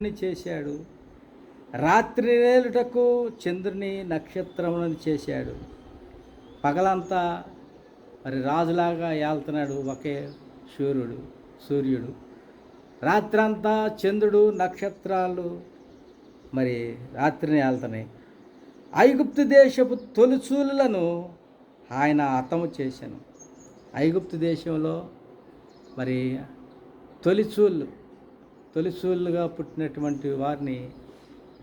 చేశాడు. రాత్రి నేలుటకు చంద్రుని నక్షత్రములను చేశాడు. పగలంతా మరి రాజులాగా ఏళ్తున్నాడు ఒకే సూర్యుడు. రాత్రంతా చంద్రుడు నక్షత్రాలు మరి రాత్రిని ఏళ్తున్నాయి. ఐగుప్తు దేశపు తొలిచూలులను ఆయన హతము చేశాను. ఐగుప్తు దేశంలో మరి తొలిచూలుగా పుట్టినటువంటి వారిని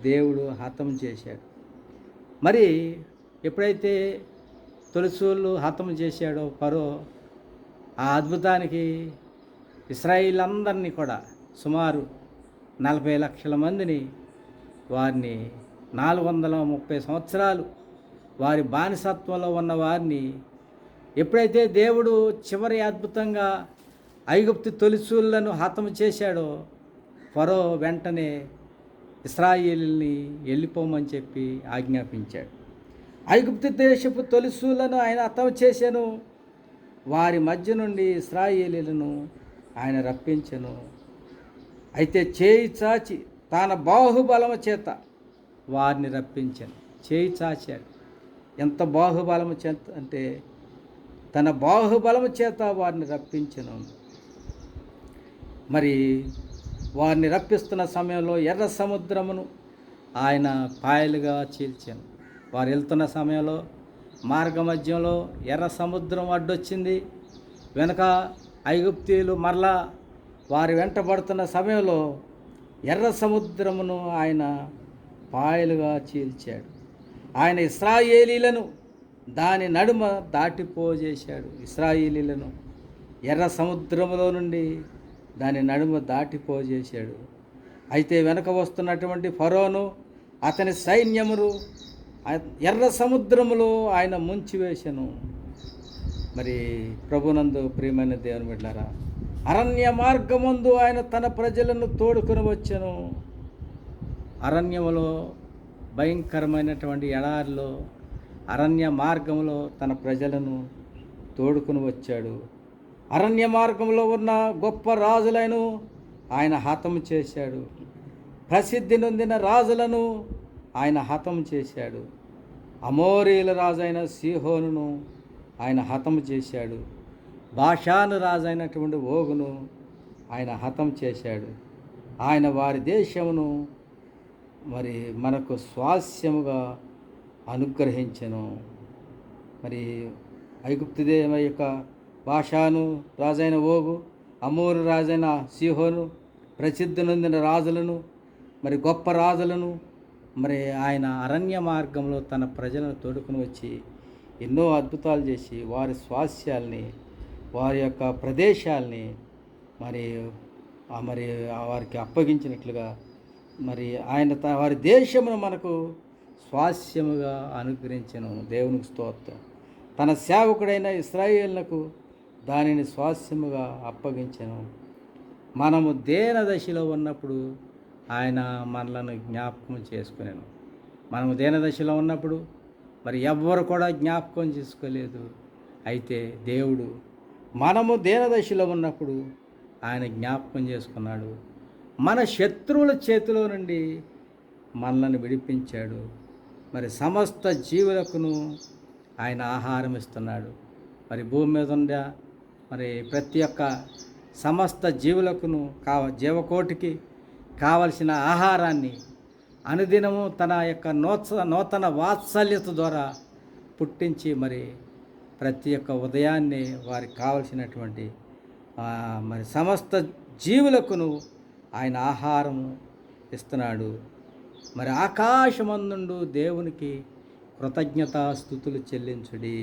దేవుడు హతం చేశాడు. మరి ఎప్పుడైతే తొలిచూళ్ళు హతం చేశాడో ఫరో, ఆ అద్భుతానికి ఇశ్రాయేలందరినీ కూడా సుమారు 40 లక్షల మందిని వారిని 430 సంవత్సరాలు వారి బానిసత్వంలో ఉన్న వారిని ఎప్పుడైతే దేవుడు చివరి అద్భుతంగా ఐగుప్తు తొలిచూళ్ళను హతము చేశాడో, ఫరో వెంటనే ఇశ్రాయేలుని వెళ్ళిపోమని చెప్పి ఆజ్ఞాపించాడు. ఐగుప్తు దేశపు తొలిచూళ్ళను ఆయన హతము చేశాను. వారి మధ్య నుండి ఇశ్రాయేలీలను ఆయన రప్పించెను. అయితే చేయి చాచి తన బాహుబలము చేత వారిని రప్పించాను. చేయి చాచాడు. ఎంత బాహుబలము చేత అంటే తన బాహుబలము చేత వారిని రప్పించెను. మరి వారిని రప్పిస్తున్న సమయంలో ఎర్ర సముద్రమును ఆయన పాయలుగా చీల్చాను. వారు వెళ్తున్న సమయంలో మార్గమధ్యంలో ఎర్ర సముద్రం అడ్డొచ్చింది. వెనక ఐగుప్తీయులు మరలా వారి వెంటబడుతున్న సమయంలో ఎర్ర సముద్రమును ఆయన పాయలుగా చీల్చాడు. ఆయన ఇశ్రాయేలీలను దాని నడుమ దాటిపోజేశాడు. ఇశ్రాయేలీలను ఎర్ర సముద్రములో నుండి దాని నడుమ దాటిపోజేశాడు. అయితే వెనక వస్తున్నటువంటి ఫరోను అతని సైన్యమును ఎర్ర సముద్రములో ఆయన ముంచివేశను. మరి ప్రభునందు ప్రియమైన దేవుని బిడ్డలారా, అరణ్య మార్గమందు ఆయన తన ప్రజలను తోడుకొని వచ్చెను. అరణ్యములో భయంకరమైనటువంటి ఎడారిలో అరణ్య మార్గంలో తన ప్రజలను తోడుకొని వచ్చాడు. అరణ్య మార్గంలో ఉన్న గొప్ప రాజులను ఆయన హతము చేశాడు. ప్రసిద్ధి నొందిన రాజులను ఆయన హతము చేశాడు. అమోరీల రాజైన సీహోనును ఆయన హతము చేశాడు. బాషాను రాజైనటువంటి ఓగును ఆయన హతం చేశాడు. ఆయన వారి దేశమును మరి మనకు స్వాస్యముగా అనుగ్రహించెను. మరి ఐగుప్తు యొక్క బాషాను రాజైన ఓగు, అమోరు రాజైన సీహోను, ప్రసిద్ధి నొందిన రాజులను మరి గొప్ప రాజులను మరి ఆయన అరణ్య మార్గంలో తన ప్రజలను తోడుకుని వచ్చి ఎన్నో అద్భుతాలు చేసి వారి స్వాస్యాల్ని వారి యొక్క ప్రదేశాల్ని మరి వారికి అప్పగించినట్లుగా మరి ఆయన వారి దేశమును మనకు స్వాస్యముగా అనుగ్రహించెను. దేవునికి స్తోత్రం. తన సేవకుడైన ఇశ్రాయేలునకు దానిని స్వాస్యముగా అప్పగించెను. మనము దేన దశలో ఉన్నప్పుడు ఆయన మనలను జ్ఞాపకం చేసుకునేను. మనము దేన దశలో ఉన్నప్పుడు మరి ఎవ్వరు కూడా జ్ఞాపకం చేసుకోలేదు. అయితే దేవుడు మనము దేన దశలో ఉన్నప్పుడు ఆయన జ్ఞాపకం చేసుకున్నాడు. మన శత్రువుల చేతిలో నుండి మనలను విడిపించాడు. మరి సమస్త జీవులకును ఆయన ఆహారం ఇస్తున్నాడు. మరి భూమి మీద ఉండే మరి ప్రతి ఒక్క సమస్త జీవులకును జీవకోటికి కావలసిన ఆహారాన్ని అనుదినము తన యొక్క నూతన వాత్సల్యత ద్వారా పుట్టించి మరి ప్రతి ఒక్క ఉదయాన్నే వారికి కావలసినటువంటి మరి సమస్త జీవులకును ఆయన ఆహారము ఇస్తున్నాడు. మరి ఆకాశమందుండు దేవునికి కృతజ్ఞతాస్తుతులు చెల్లించుడి.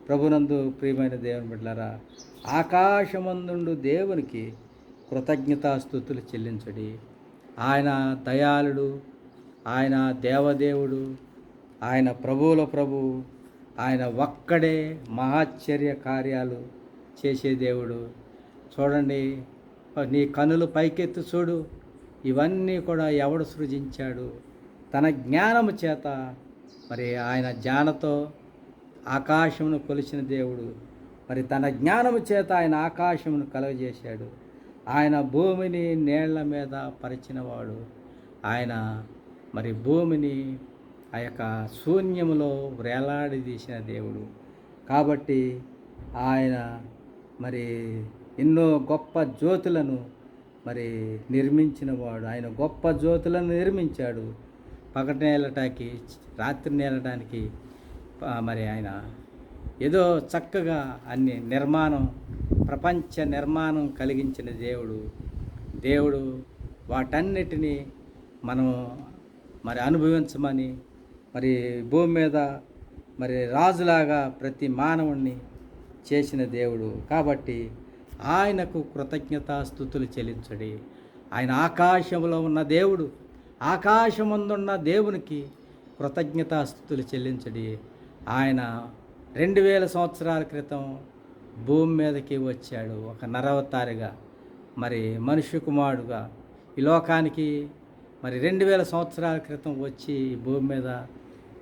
ప్రభునందు ప్రియమైన దేవుని బిడ్డలారా, ఆకాశమందుండు దేవునికి కృతజ్ఞతాస్తుతులు చెల్లించుడి. ఆయన దయాళుడు, ఆయన దేవదేవుడు, ఆయన ప్రభువుల ప్రభువు, ఆయన ఒక్కడే మహాశ్చర్య కార్యాలు చేసే దేవుడు. చూడండి, నీ కనులు పైకెత్తి చూడు, ఇవన్నీ కూడా ఎవడు సృజించాడు? తన జ్ఞానము చేత మరి ఆయన జ్ఞానతో ఆకాశమును కొలిచిన దేవుడు. మరి తన జ్ఞానము చేత ఆయన ఆకాశమును కలుగజేశాడు. ఆయన భూమిని నీళ్ల మీద పరిచినవాడు. ఆయన మరి భూమిని ఆ యొక్క శూన్యములో వేలాడదీసిన దేవుడు. కాబట్టి ఆయన మరి ఎన్నో గొప్ప జ్యోతులను మరి నిర్మించినవాడు. ఆయన గొప్ప జ్యోతులను నిర్మించాడు. పగటి నేలటానికి, రాత్రి నేలటానికి మరి ఆయన ఏదో చక్కగా అన్ని ప్రపంచ నిర్మాణం కలిగించిన దేవుడు వాటన్నిటినీ మనం మరి అనుభవించమని, మరి భూమి మీద మరి రాజులాగా ప్రతి మానవుణ్ణి చేసిన దేవుడు. కాబట్టి ఆయనకు కృతజ్ఞతాస్తుతులు చెల్లించడి. ఆయన ఆకాశంలో ఉన్న దేవుడు. ఆకాశమందున్న దేవునికి కృతజ్ఞతాస్తుతులు చెల్లించడి. ఆయన 2000 సంవత్సరాల క్రితం భూమి మీదకి వచ్చాడు ఒక నరవతారిగా, మరి మనుష్య కుమారుడుగా ఈ లోకానికి. మరి 2000 సంవత్సరాల క్రితం వచ్చి భూమి మీద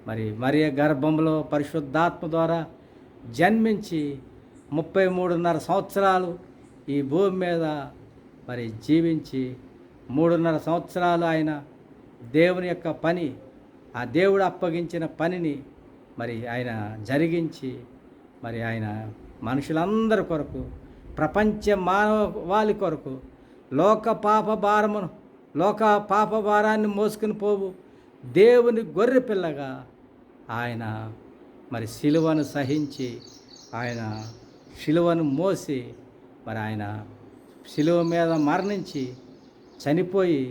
మరి మరియ గర్భంలో పరిశుద్ధాత్మ ద్వారా జన్మించి 33.5 సంవత్సరాలు ఈ భూమి మీద మరి జీవించి 3.5 సంవత్సరాలు ఆయన దేవుని యొక్క పని, ఆ దేవుడు అప్పగించిన పనిని మరి ఆయన జరిగించి, మరి ఆయన మనుషులందరి కొరకు, ప్రపంచ మానవాళి కొరకు లోక పాప భారాన్ని మోసుకుని పోవు దేవుని గొర్రె పిల్లగా ఆయన మరి శిలువను సహించి, ఆయన శిలువను మోసి, మరి ఆయన శిలువ మీద మరణించి చనిపోయి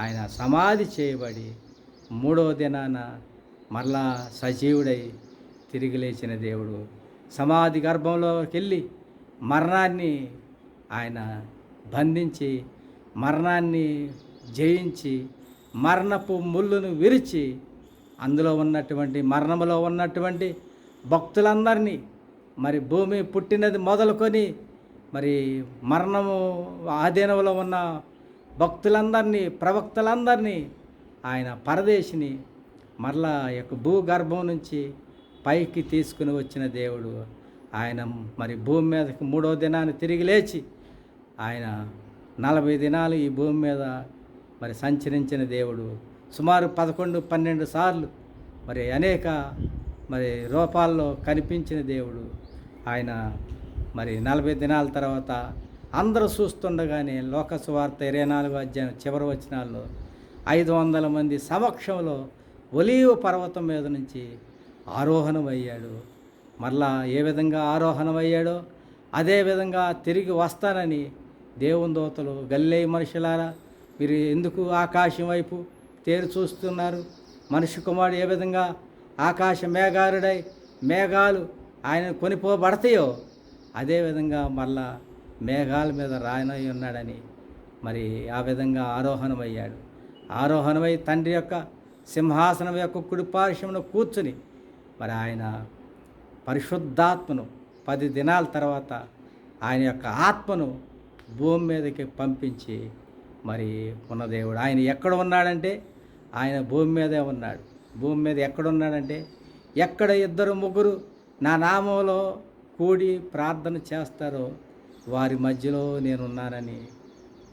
ఆయన సమాధి చేయబడి 3వ దినాన మరలా సజీవుడై తిరిగి లేచిన దేవుడు. సమాధి గర్భంలోకి వెళ్ళి మరణాన్ని ఆయన బంధించి, మరణాన్ని జయించి, మరణపు ముళ్ళును విరిచి, అందులో ఉన్నటువంటి మరణములో ఉన్నటువంటి భక్తులందరినీ, మరి భూమి పుట్టినది మొదలుకొని మరి మరణము ఆధీనంలో ఉన్న భక్తులందరినీ, ప్రవక్తలందరినీ ఆయన పరదేశిని మరలా యొక్క భూగర్భం నుంచి పైకి తీసుకుని వచ్చిన దేవుడు. ఆయన మరి భూమి మీదకి 3వ దినాన్ని తిరిగి లేచి ఆయన 40 దినాలు ఈ భూమి మీద మరి సంచరించిన దేవుడు. సుమారు 11-12 సార్లు మరి అనేక మరి రూపాల్లో కనిపించిన దేవుడు. ఆయన మరి 40 దినాల తర్వాత అందరూ చూస్తుండగానే లోక సువార్త 24వ అధ్యాయం చివరి వచనాల్లో 500 మంది సమక్షంలో ఒలీవ పర్వతం మీద నుంచి ఆరోహణమయ్యాడు. మరలా ఏ విధంగా ఆరోహణమయ్యాడో అదేవిధంగా తిరిగి వస్తానని దేవుని దూతలు, గలిలయ మనుషులారా మీరు ఎందుకు ఆకాశం వైపు తేరు చూస్తున్నారు? మనుష్య కుమారుడు ఏ విధంగా ఆకాశ మేఘారుడై మేఘాలు ఆయన కొనిపోబడతాయో అదేవిధంగా మరలా మేఘాల మీద రాయనై ఉన్నాడని మరి ఆ విధంగా ఆరోహణమయ్యాడు. ఆరోహణమై తండ్రి యొక్క సింహాసనం యొక్క కుడి పార్శ్వమున కూర్చుని మరి ఆయన పరిశుద్ధాత్మను 10 దినాల తర్వాత ఆయన యొక్క ఆత్మను భూమి మీదకి పంపించి మరి ఉన్న దేవుడు. ఆయన ఎక్కడ ఉన్నాడంటే ఆయన భూమి మీదే ఉన్నాడు. భూమి మీద ఎక్కడున్నాడంటే ఎక్కడ 2-3 నా నామంలో కూడి ప్రార్థన చేస్తారో వారి మధ్యలో నేనున్నానని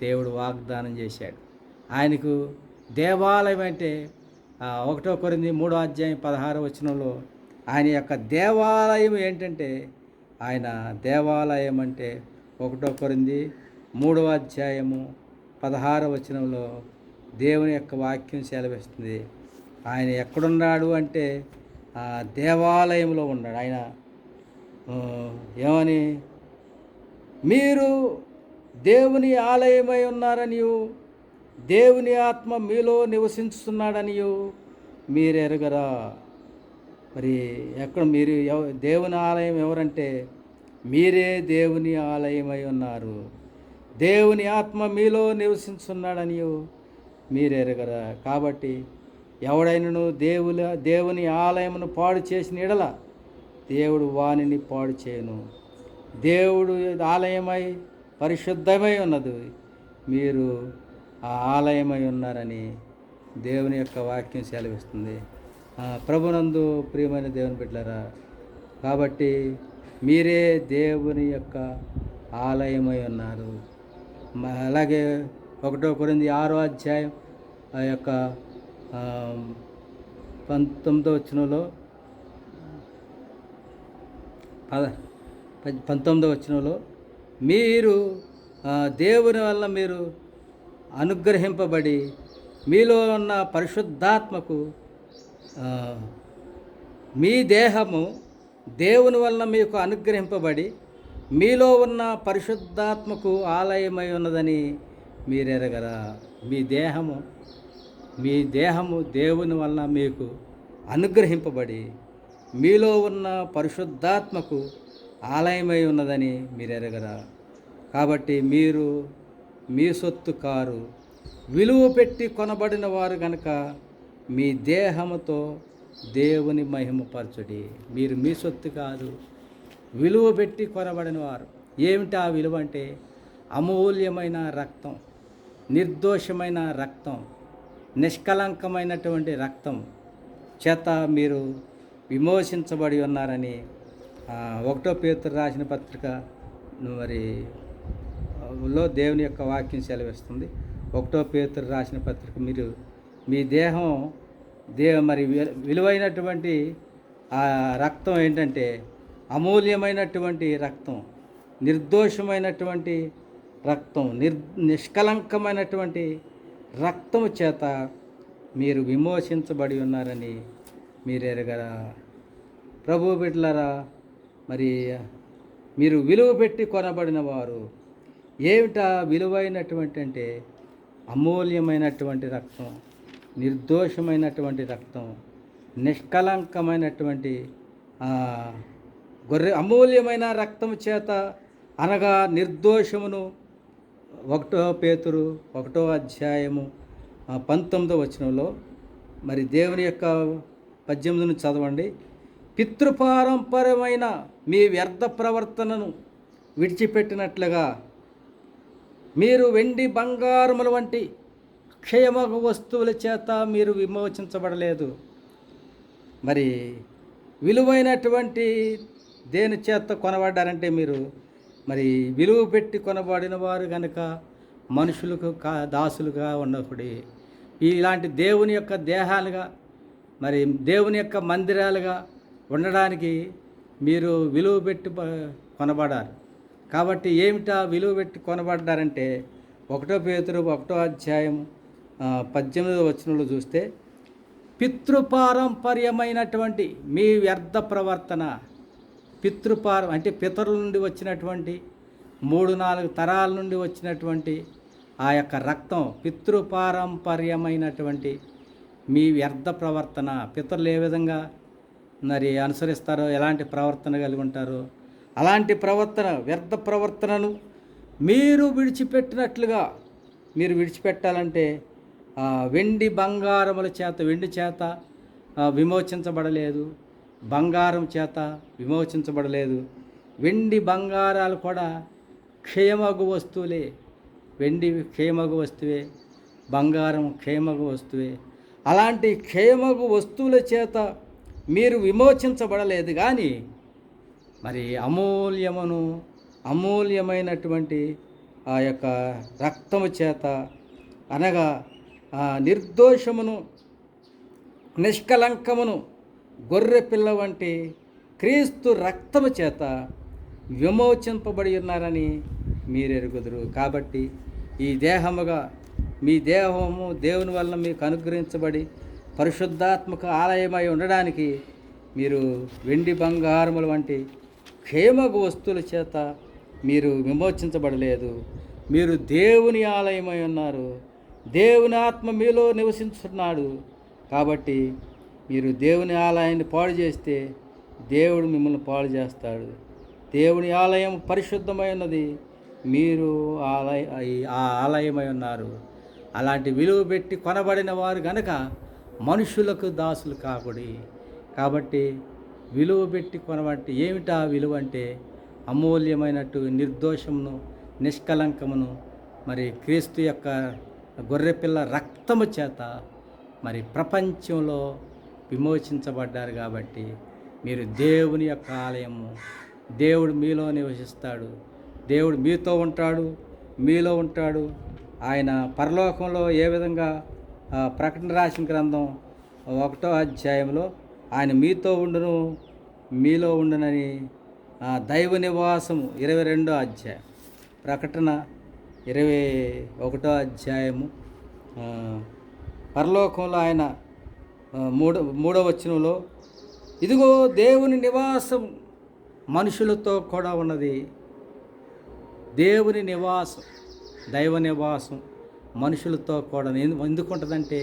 దేవుడు వాగ్దానం చేశాడు. ఆయనకు దేవాలయం అంటే 1 కొరింథీ 3వ అధ్యాయం 16వ వచనంలో ఆయన యొక్క దేవాలయం ఏంటంటే, ఆయన దేవాలయం అంటే 1 కొరింథీ 3వ అధ్యాయము 16వ వచనంలో దేవుని యొక్క వాక్యం సెలవిస్తుంది. ఆయన ఎక్కడున్నాడు అంటే దేవాలయంలో ఉన్నాడు. ఆయన ఏమని, మీరు దేవుని ఆలయమై ఉన్నారనియు దేవుని ఆత్మ మీలో నివసించుతున్నాడనియు మీరెరగరా. మరి ఎక్కడ మీరు దేవుని ఆలయం ఎవరంటే మీరే దేవుని ఆలయమై ఉన్నారు. దేవుని ఆత్మ మీలో నివసించున్నాడనియు మీరెరగరా. కాబట్టి ఎవడైనను దేవుని ఆలయమును పాడు చేసిన ఎడల దేవుడు వానిని పాడు చేయను. దేవుడు ఆలయమై పరిశుద్ధమై ఉన్నది, మీరు ఆ ఆలయమై ఉన్నారని దేవుని యొక్క వాక్యం సెలవిస్తుంది. ప్రభునందు ప్రియమైన దేవుని బిడ్డలారా, కాబట్టి మీరే దేవుని యొక్క ఆలయమై ఉన్నారు. అలాగే 1 కొరింథీ 6వ అధ్యాయం ఆ యొక్క 19వ వచనంలో 19వ వచనంలో మీరు దేవుని వల్ల మీరు అనుగ్రహింపబడి మీలో ఉన్న పరిశుద్ధాత్మకు మీ దేహము దేవుని వలన మీకు అనుగ్రహింపబడి మీలో ఉన్న పరిశుద్ధాత్మకు ఆలయమై ఉన్నదని మీరెరగరా. మీ దేహము దేవుని వలన మీకు అనుగ్రహింపబడి మీలో ఉన్న పరిశుద్ధాత్మకు ఆలయమై ఉన్నదని మీరెరగరా. కాబట్టి మీరు మీ సొత్తు కారు, విలువ పెట్టి కొనబడిన వారు గనక మీ దేహముతో దేవుని మహిమపరచుడి. మీరు మీ సొత్తు కాదు, విలువ పెట్టి కొనబడిన వారు. ఏమిటి ఆ విలువ అంటే? అమూల్యమైన రక్తం, నిర్దోషమైన రక్తం, నిష్కలంకమైనటువంటి రక్తం చేత మీరు విమోచించబడి ఉన్నారని 1 పేతురు రాసిన పత్రిక మరి లో దేవుని యొక్క వాక్యం సెలవిస్తుంది. 1 పేతురు రాసిన పత్రిక, మీరు మీ దేహం మరి విలువైనటువంటి ఆ రక్తం ఏంటంటే అమూల్యమైనటువంటి రక్తం, నిర్దోషమైనటువంటి రక్తం, నిష్కలంకమైనటువంటి రక్తము చేత మీరు విమోచించబడి ఉన్నారని మీరు ఎరగరా. ప్రభు బిడ్డలారా, మరి మీరు విలువ పెట్టి కొనబడిన వారు. ఏమిటా విలువైనటువంటి అంటే? అమూల్యమైనటువంటి రక్తం, నిర్దోషమైనటువంటి రక్తం, నిష్కలంకమైనటువంటి అమూల్యమైన రక్తము చేత అనగా నిర్దోషమును. 1 పేతురు 1వ అధ్యాయము 19వ వచనంలో మరి దేవుని యొక్క 18ను చదవండి. పితృపారంపర్యమైన మీ వ్యర్థ ప్రవర్తనను విడిచిపెట్టినట్లుగా మీరు వెండి బంగారముల వంటి క్షయమగు వస్తువుల చేత మీరు విమోచించబడలేదు. మరి విలువైనటువంటి దేని చేత కొనబడ్డారంటే మీరు మరి విలువ పెట్టి కొనబడిన వారు కనుక మనుషులకు దాసులుగా ఉన్నప్పుడు ఇలాంటి దేవుని యొక్క దేహాలుగా మరి దేవుని యొక్క మందిరాలుగా ఉండడానికి మీరు విలువ పెట్టి కొనబడారు. కాబట్టి ఏమిటా విలువ పెట్టి కొనబడ్డారంటే 1 పేతురు 1వ అధ్యాయం 18వ వచనంలో చూస్తే, పితృపారంపర్యమైనటువంటి మీ వ్యర్థ ప్రవర్తన. అంటే పితరుల నుండి వచ్చినటువంటి 3-4 తరాల నుండి వచ్చినటువంటి ఆ యొక్క రక్తం, పితృపారంపర్యమైనటువంటి మీ వ్యర్థ ప్రవర్తన. పితరులు ఏ విధంగా మరి అనుసరిస్తారో, ఎలాంటి ప్రవర్తన కలిగి ఉంటారో అలాంటి ప్రవర్తన, వ్యర్థ ప్రవర్తనను మీరు విడిచిపెట్టినట్లుగా మీరు విడిచిపెట్టాలంటే వెండి బంగారముల చేత, వెండి చేత విమోచించబడలేదు, బంగారం చేత విమోచించబడలేదు. వెండి బంగారాలు కూడా క్షయమగు వస్తువులే. వెండి క్షయమగు వస్తువే, బంగారం క్షయమగు వస్తువే. అలాంటి క్షయమగు వస్తువుల చేత మీరు విమోచించబడలేదు, కానీ మరి అమూల్యమైనటువంటి ఆ యొక్క రక్తము చేత అనగా నిర్దోషమును, నిష్కలంకమును, గొర్రె పిల్ల వంటి క్రీస్తు రక్తము చేత విమోచింపబడి ఉన్నారని మీరెరుగుదురు. కాబట్టి ఈ దేహముగా మీ దేహము దేవుని వలన మీకు అనుగ్రహించబడి పరిశుద్ధాత్మక ఆలయమై ఉండడానికి మీరు వెండి బంగారముల వంటి క్షేమగు వస్తువుల చేత మీరు విమోచించబడలేదు. మీరు దేవుని ఆలయమై ఉన్నారు. దేవుని ఆత్మ మీలో నివసించున్నాడు. కాబట్టి మీరు దేవుని ఆలయాన్ని పాడు చేస్తే దేవుడు మిమ్మల్ని పాడు చేస్తాడు. దేవుని ఆలయం పరిశుద్ధమై ఉన్నది, మీరు ఆ ఆలయమై ఉన్నారు. అలాంటి విలువ పెట్టి కొనబడిన వారు గనక మనుషులకు దాసులు కాకుడి. కాబట్టి విలువ పెట్టి కొనబట్టి ఏమిటా విలువ అంటే? అమూల్యమైనట్టు నిర్దోషమును, నిష్కలంకమును, మరి క్రీస్తు యొక్క గొర్రెపిల్ల రక్తము చేత మరి ప్రపంచంలో విమోచించబడ్డారు. కాబట్టి మీరు దేవుని యొక్క ఆలయము. దేవుడు మీలో నివసిస్తాడు, దేవుడు మీతో ఉంటాడు, మీలో ఉంటాడు. ఆయన పరలోకంలో ఏ విధంగా ప్రకటన రాసిన గ్రంథం 1వ అధ్యాయంలో ఆయన మీతో ఉండును మీలో ఉండునని, దైవ నివాసము 22వ అధ్యాయం, ప్రకటన 21వ అధ్యాయము పరలోకంలో ఆయన మూడవ వచనంలో, ఇదిగో దేవుని నివాసం మనుషులతో కూడా ఉన్నది. దేవుని నివాసం, దైవ నివాసం మనుషులతో కూడా ఎందుకు ఉంటుందంటే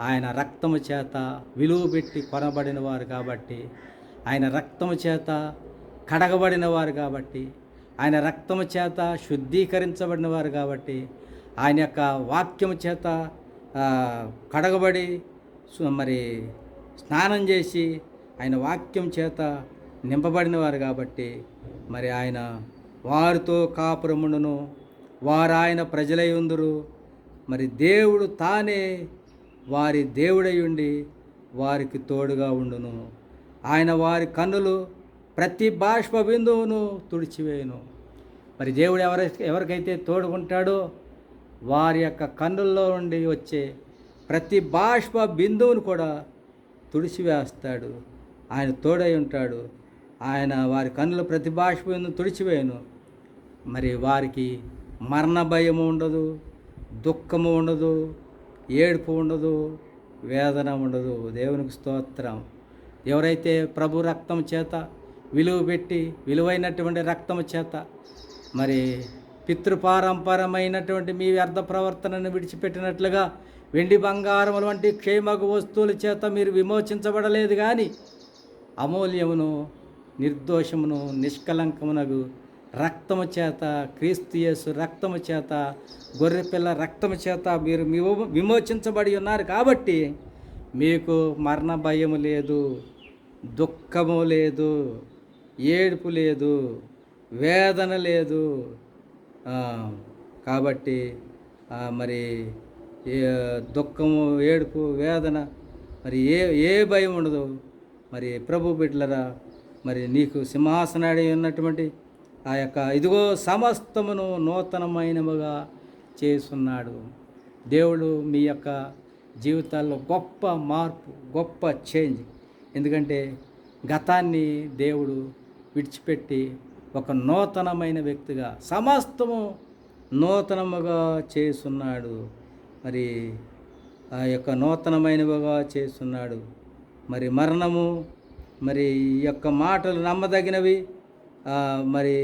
ఆయన రక్తము చేత విలువ పెట్టి కొనబడిన వారు కాబట్టి, ఆయన రక్తము చేత కడగబడిన వారు కాబట్టి, ఆయన రక్తము చేత శుద్ధీకరించబడిన వారు కాబట్టి, ఆయన యొక్క వాక్యము చేత కడగబడి మరి స్నానం చేసి ఆయన వాక్యం చేత నింపబడిన వారు కాబట్టి, మరి ఆయన వారితో కాపురముండును, వారు ఆయన ప్రజలై ఉందురు. మరి దేవుడు తానే వారి దేవుడై ఉండి వారికి తోడుగా ఉండును. ఆయన వారి కన్నులు ప్రతి బాష్ప బిందువును తుడిచివేయును. మరి దేవుడు ఎవరికైతే తోడుకుంటాడో వారి యొక్క కన్నుల్లో నుండి వచ్చే ప్రతి బాష్ప బిందువును కూడా తుడిచివేస్తాడు. ఆయన తోడై ఉంటాడు. ఆయన వారి కన్నుల ప్రతి బాష్ప బిందువును తుడిచివేయును. మరి వారికి మరణ భయము ఉండదు, దుఃఖము ఉండదు, ఏడుపు ఉండదు, వేదన ఉండదు. దేవునికి స్తోత్రం. ఎవరైతే ప్రభు రక్తం చేత విలువ పెట్టి విలువైనటువంటి రక్తము చేత మరి పితృపారంపరమైనటువంటి మీ వ్యర్థ ప్రవర్తనను విడిచిపెట్టినట్లుగా వెండి బంగారముల వంటి క్షేమగు వస్తువుల చేత మీరు విమోచించబడలేదు, కానీ అమూల్యమును నిర్దోషమును నిష్కలంకమునగు రక్తము చేత, క్రీస్తు యేసు రక్తము చేత, గొర్రెపిల్ల రక్తము చేత మీరు విమోచించబడి ఉన్నారు. కాబట్టి మీకు మరణ భయము లేదు, దుఃఖము లేదు, ఏడుపు లేదు, వేదన లేదు. కాబట్టి మరి దుఃఖము, ఏడుపు, వేదన, మరి ఏ భయం ఉండదు. మరి ప్రభు బిడ్డలరా, మరి నీకు సింహాసనాడి ఉన్నటువంటి ఆ యొక్క ఇదిగో సమస్తమును నూతనమైనవిగా చేస్తున్నాడు. దేవుడు మీ యొక్క జీవితాల్లో గొప్ప మార్పు, గొప్ప చేంజ్. ఎందుకంటే గతాన్ని దేవుడు విడిచిపెట్టి ఒక నూతనమైన వ్యక్తిగా సమస్తము నూతనముగా చేస్తున్నాడు. మరి ఆ యొక్క నూతనమైనవిగా చేస్తున్నాడు. మరి మరణము, మరి ఈ యొక్క మాటలు నమ్మదగినవి మరి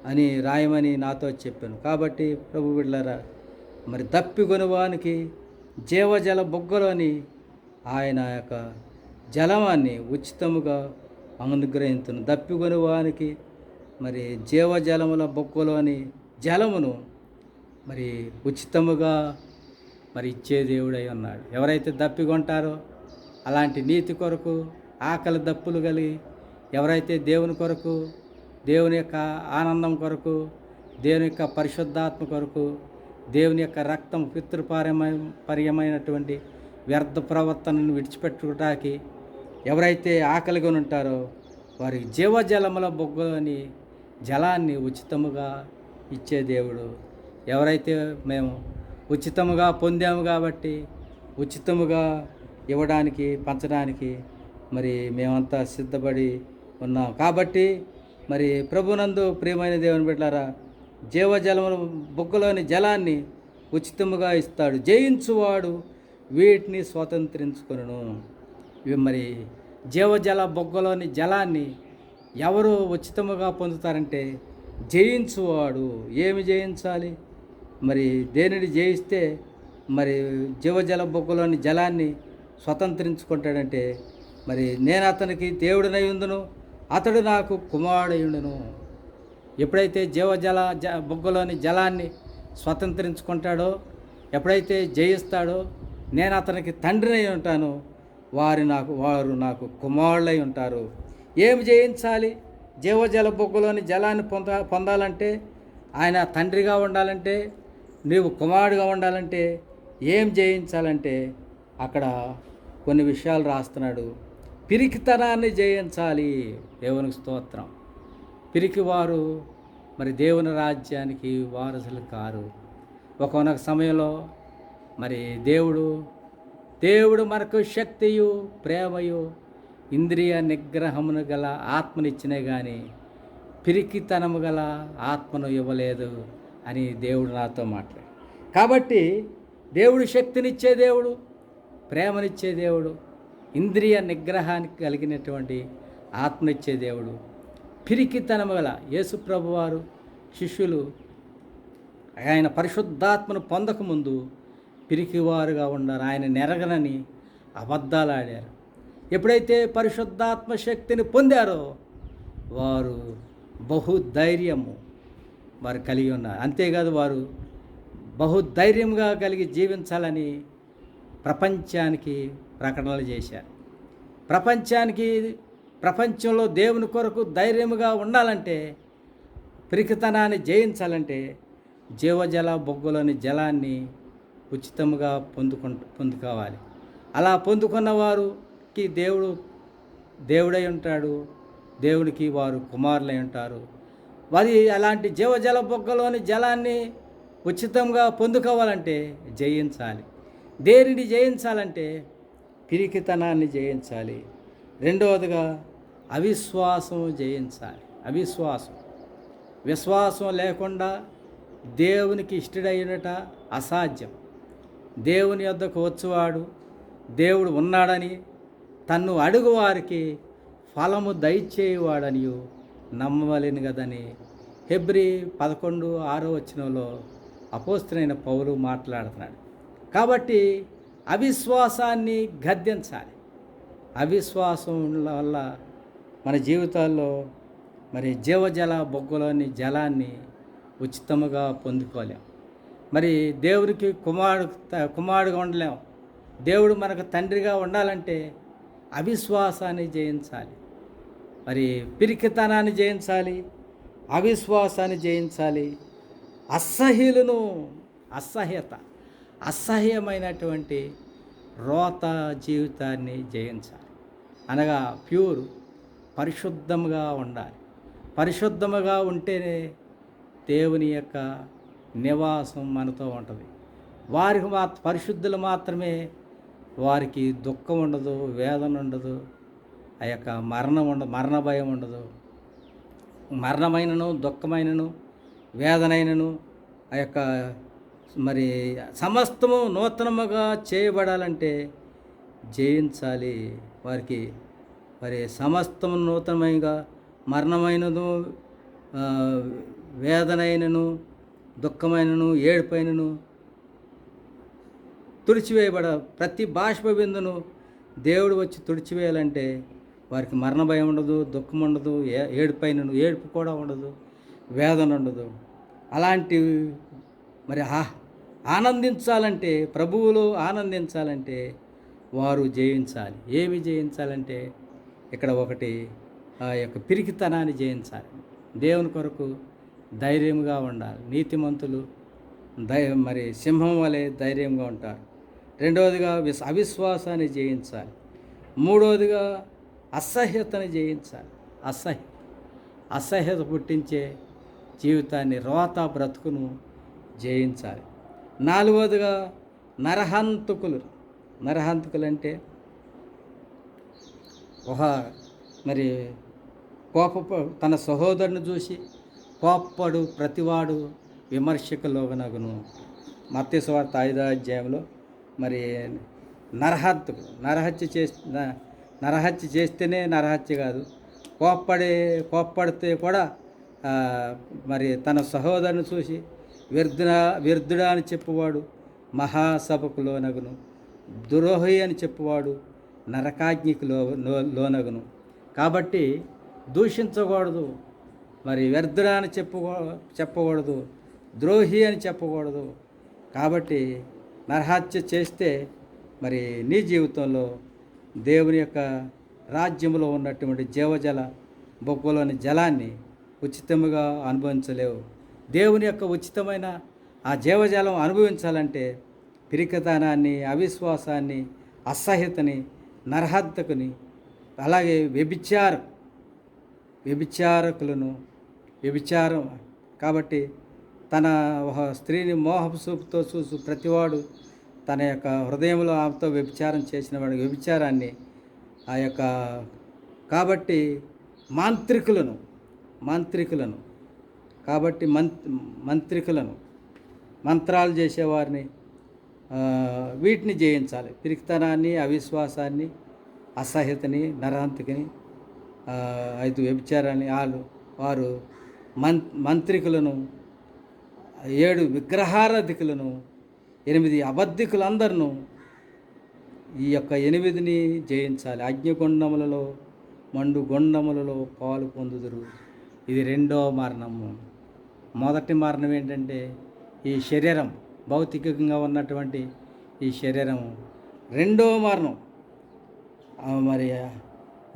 అని రాయమని నాతో చెప్పాను. కాబట్టి ప్రభు బిడ్డలారా, మరి దప్పికొనువానికి జీవజల బొగ్గలోని ఆయన యొక్క జలమాన్ని ఉచితముగా అనుగ్రహించును. దప్పికొనువానికి మరి జీవజలముల బొగ్గలోని జలమును మరి ఉచితముగా మరి ఇచ్చే దేవుడై ఉన్నాడు. ఎవరైతే దప్పికొంటారో అలాంటి నీతి కొరకు ఆకలి దప్పులు కలిగి ఎవరైతే దేవుని కొరకు, దేవుని యొక్క ఆనందం కొరకు, దేవుని యొక్క పరిశుద్ధాత్మ కొరకు, దేవుని యొక్క రక్తం పితృపారమైనటువంటి వ్యర్థ ప్రవర్తనను విడిచిపెట్టుకోవటానికి ఎవరైతే ఆకలిగా ఉంటారో వారికి జీవజలముల బొగ్గని జలాన్ని ఉచితముగా ఇచ్చే దేవుడు. ఎవరైతే మేము ఉచితముగా పొందాము కాబట్టి ఉచితముగా ఇవ్వడానికి, పంచడానికి మరి మేమంతా సిద్ధపడి ఉన్నాం. కాబట్టి మరి ప్రభునందు ప్రియమైన దేవుని బిడ్డలారా, జీవజలముల బొగ్గలోని జలాన్ని ఉచితముగా ఇస్తాడు. జయించువాడు వీటిని స్వతంత్రించుకొనును. మరి జీవజల బొగ్గలోని జలాన్ని ఎవరు ఉచితముగా పొందుతారంటే జయించువాడు. ఏమి జయించాలి? మరి దేనిని జయిస్తే మరి జీవజల బొగ్గలోని జలాన్ని స్వతంత్రించుకుంటాడంటే, మరి నేను అతనికి దేవుడినై ఉందును, అతడు నాకు కుమారుడయుండును. ఎప్పుడైతే బొగ్గలోని జలాన్ని స్వతంత్రించుకుంటాడో, ఎప్పుడైతే జయిస్తాడో, నేను అతనికి తండ్రినై ఉంటాను, వారు నాకు కుమారులై ఉంటారు. ఏమి జయించాలి? జీవజల బొగ్గలోని జలాన్ని పొందాలంటే, ఆయన తండ్రిగా ఉండాలంటే, నీవు కుమారుడుగా ఉండాలంటే ఏం జయించాలంటే అక్కడ కొన్ని విషయాలు రాస్తున్నాడు. పిరికితనాన్ని జయించాలి. దేవునికి స్తోత్రం. పిరికివారు మరి దేవుని రాజ్యానికి వారసులు కారు. ఒకానొక సమయంలో మరి దేవుడు మనకు శక్తియు ప్రేమయు ఇంద్రియ నిగ్రహమును గల ఆత్మనిచ్చినే కానీ పిరికితనము గల ఆత్మను ఇవ్వలేదు అని దేవుడు నాతో మాట్లాడు. కాబట్టి దేవుడు శక్తినిచ్చే దేవుడు, ప్రేమనిచ్చే దేవుడు, ఇంద్రియ నిగ్రహానికి కలిగినటువంటి ఆత్మనిచ్చే దేవుడు. పిరికితనము గల యేసుప్రభు వారు శిష్యులు ఆయన పరిశుద్ధాత్మను పొందకముందు పిరికివారుగా ఉన్నారు. ఆయన నెరగనని అబద్ధాలు ఆడారు. ఎప్పుడైతే పరిశుద్ధాత్మ శక్తిని పొందారో వారు బహుధైర్యము వారు కలిగి ఉన్నారు. అంతేకాదు, వారు బహుధైర్యంగా కలిగి జీవించాలని ప్రపంచానికి ప్రకటనలు చేశారు. ప్రపంచంలో దేవుని కొరకు ధైర్యముగా ఉండాలంటే, పిరికితనాన్ని జయించాలంటే జీవజల బొగ్గులోని జలాన్ని ఉచితంగా పొందుకోవాలి. అలా పొందుకున్న వారికి దేవుడై ఉంటాడు, దేవునికి వారు కుమారులై ఉంటారు. వారి అలాంటి జీవజల బొగ్గలోని జలాన్ని ఉచితంగా పొందుకోవాలంటే జయించాలి. దేనిని జయించాలంటే పిరికితనాన్ని జయించాలి. రెండవదిగా అవిశ్వాసం జయించాలి. విశ్వాసం లేకుండా దేవునికి ఇష్టడైనట అసాధ్యం. దేవుని యొద్దకు వచ్చువాడు దేవుడు ఉన్నాడని, తన్ను అడుగు వారికి ఫలము దయచేయువాడని నమ్మవలెను కదని హెబ్రీ 11:6 అపోస్తలుడైన పౌలు మాట్లాడుతున్నాడు. కాబట్టి అవిశ్వాసాన్ని గద్దించాలి. అవిశ్వాసం వల్ల మన జీవితాల్లో మరి జీవజల బొగ్గులోని జలాన్ని ఉచితముగా పొందుకోలేం. మరి దేవుడికి కుమారుడుగా ఉండలేం. దేవుడు మనకు తండ్రిగా ఉండాలంటే అవిశ్వాసాన్ని జయించాలి. మరి పిరికితనాన్ని జయించాలి, అవిశ్వాసాన్ని జయించాలి. అసహ్యమైనటువంటి రోత జీవితాన్ని జయించాలి. అనగా పరిశుద్ధంగా ఉండాలి. పరిశుద్ధముగా ఉంటేనే దేవుని యొక్క నివాసం మనతో ఉంటుంది. వారికి పరిశుద్ధులు మాత్రమే వారికి దుఃఖం ఉండదు, వేదన ఉండదు, ఆ యొక్క మరణ భయం ఉండదు. మరణమైనను, దుఃఖమైనను, వేదనైనను ఆ యొక్క మరి సమస్తము నూతనముగా చేయబడాలంటే జయించాలి. వారికి మరి సమస్తము నూతనమైనగా మరణమైనను, వేదనైనను, దుఃఖమైనను, ఏడుపైనను తుడిచివేయబడ ప్రతి బాష్ప బిందును దేవుడు వచ్చి తుడిచివేయాలంటే వారికి మరణ భయం ఉండదు, దుఃఖం ఉండదు, ఏడుపు కూడా ఉండదు, వేదన ఉండదు. అలాంటి మరి ఆనందించాలంటే, ప్రభువులో ఆనందించాలంటే వారు జయించాలి. ఏమి జయించాలంటే ఇక్కడ ఒకటి ఆ యొక్క పిరికితనాన్ని జయించాలి. దేవుని కొరకు ధైర్యంగా ఉండాలి. నీతిమంతులు మరి సింహం వలె ధైర్యంగా ఉంటారు. రెండవదిగా అవిశ్వాసాన్ని జయించాలి. మూడవదిగా అసహ్యతను జయించాలి. అసహ్యత పుట్టించే జీవితాన్ని, రోత బ్రతుకును జయించాలి. నాలుగవదిగా నరహంతకులు అంటే మరి తన సహోదరుని చూసి కోప్పడు ప్రతివాడు విమర్శకు లోగనగును. మత్తయి సువార్త 5వ అధ్యాయంలో మరి నరహత్య చేస్తేనే నరహత్య కాదు, కోప్పడితే కూడా మరి తన సహోదరుని చూసి వ్యర్థుడా అని చెప్పువాడు మహాసభకు లోనగును, ద్రోహి అని చెప్పువాడు నరకాగ్నికి లోనగును. కాబట్టి దూషించకూడదు, మరి వ్యర్థుడా అని చెప్పకూడదు, ద్రోహి అని చెప్పకూడదు. కాబట్టి నరహత్య చేస్తే మరి నీ జీవితంలో దేవుని యొక్క రాజ్యంలో ఉన్నటువంటి జీవజల బొగ్గలోని జలాన్ని ఉచితముగా అనుభవించలేవు. దేవుని యొక్క ఉచితమైన ఆ జీవజలం అనుభవించాలంటే పిరికితనాన్ని, అవిశ్వాసాన్ని, అసహ్యతని, నరహత్యకుని, అలాగే వ్యభిచారం కాబట్టి తన ఒక స్త్రీని మోహపు చూపుతో చూసు ప్రతివాడు తన యొక్క హృదయంలో ఆమెతో వ్యభిచారం చేసిన వాడి వ్యభిచారాన్ని ఆ యొక్క కాబట్టి మాంత్రికులను మాంత్రికులను కాబట్టి మంత్రికులను మంత్రాలు చేసేవారిని వీటిని జయించాలి. పిరికితనాన్ని, అవిశ్వాసాన్ని, అసహ్యతని, నరహంతకిని, 5 వ్యభిచారాన్ని వారు మంత్రికులను, 7 విగ్రహారాధికులను, 8 అబద్ధికులందరినూ ఈ యొక్క 8ని జయించాలి. అగ్నిగుండములలో మండు గుండములలో పాలు పొందుదురు. ఇది 2వ మరణము. మొదటి మరణం ఏంటంటే ఈ శరీరం, భౌతికంగా ఉన్నటువంటి ఈ శరీరము. 2వ మరణం మరి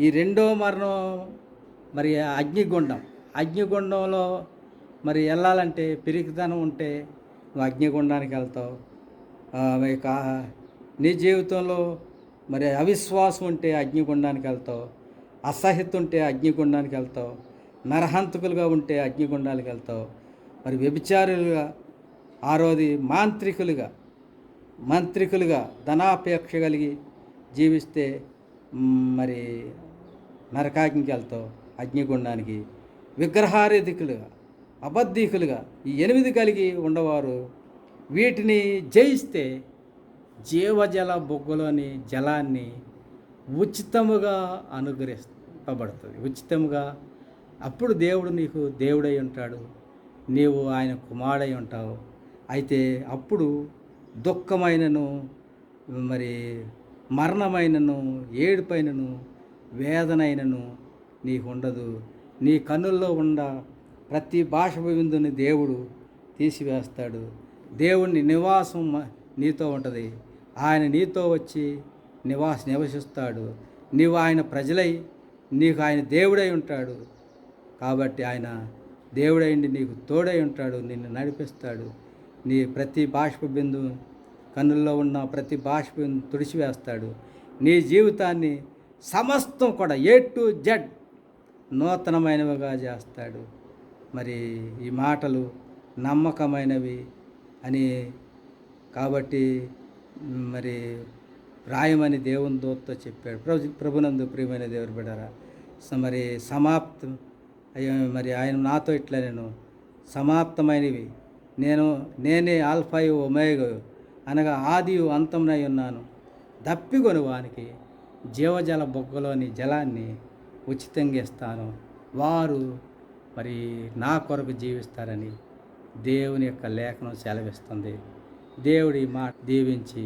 ఈ 2వ మరణం మరి అగ్నిగుండంలో మరి వెళ్ళాలంటే పిరికితనం ఉంటే నువ్వు అగ్నిగుండానికి వెళ్తావు. ఇక నీ జీవితంలో మరి అవిశ్వాసం ఉంటే అగ్నిగుండానికి వెళ్తావు, అసహ్యత ఉంటే అగ్నిగుండానికి వెళ్తావు, నరహంతకులుగా ఉంటే అగ్నిగుండానికి వెళ్తావు. మరి వ్యభిచారులుగా, 6వది మంత్రికులుగా ధనాపేక్ష కలిగి జీవిస్తే మరి నరకాగ్నికి వెళ్తావు, అగ్నిగుండానికి. విగ్రహారాధికులుగా, అబద్ధీకులుగా ఈ 8 కలిగి ఉండవారు వీటిని జయిస్తే జీవజల బొగ్గలోని జలాన్ని ఉచితముగా అనుగ్రహింపబడుతుంది. ఉచితముగా అప్పుడు దేవుడు నీకు దేవుడై ఉంటాడు, నీవు ఆయన కుమారుడై ఉంటావు. అయితే అప్పుడు దుఃఖమైనను మరి మరణమైనను ఏడుపైనను వేదనైనను నీకు ఉండదు. నీ కన్నుల్లో ఉన్న ప్రతి భాష విందుని దేవుడు తీసివేస్తాడు. దేవుని నివాసం నీతో ఉంటుంది. ఆయన నీతో వచ్చి నివసిస్తాడు. నీవు ఆయన ప్రజలై నీకు ఆయన దేవుడై ఉంటాడు. కాబట్టి ఆయన దేవుడైండి నీకు తోడై ఉంటాడు, నిన్ను నడిపిస్తాడు. నీ ప్రతి బాష్ప బిందు కన్నుల్లో ఉన్న ప్రతి బాష్ప బిందు తుడిచివేస్తాడు. నీ జీవితాన్ని సమస్తం కూడా A to Z నూతనమైనవిగా చేస్తాడు. మరి ఈ మాటలు నమ్మకమైనవి అని కాబట్టి మరి రాయమని దేవుని దూతతో చెప్పాడు. ప్రభునందు ప్రియమైన దేవుని బిడ్డలారా, మరి సమాప్తం మరి ఆయన నాతో ఇట్లా నేను సమాప్తమైనవి నేనే ఆల్ఫాయు ఒమేగాయు అనగా ఆదియు అంతమునై ఉన్నాను. దప్పిగొని వానికి జీవజల బొగ్గలోని జలాన్ని ఉచితంగా ఇస్తాను, వారు మరి నా కొరకు జీవిస్తారని దేవుని యొక్క లేఖనం సెలవిస్తుంది. దేవుడి మాట దీవించి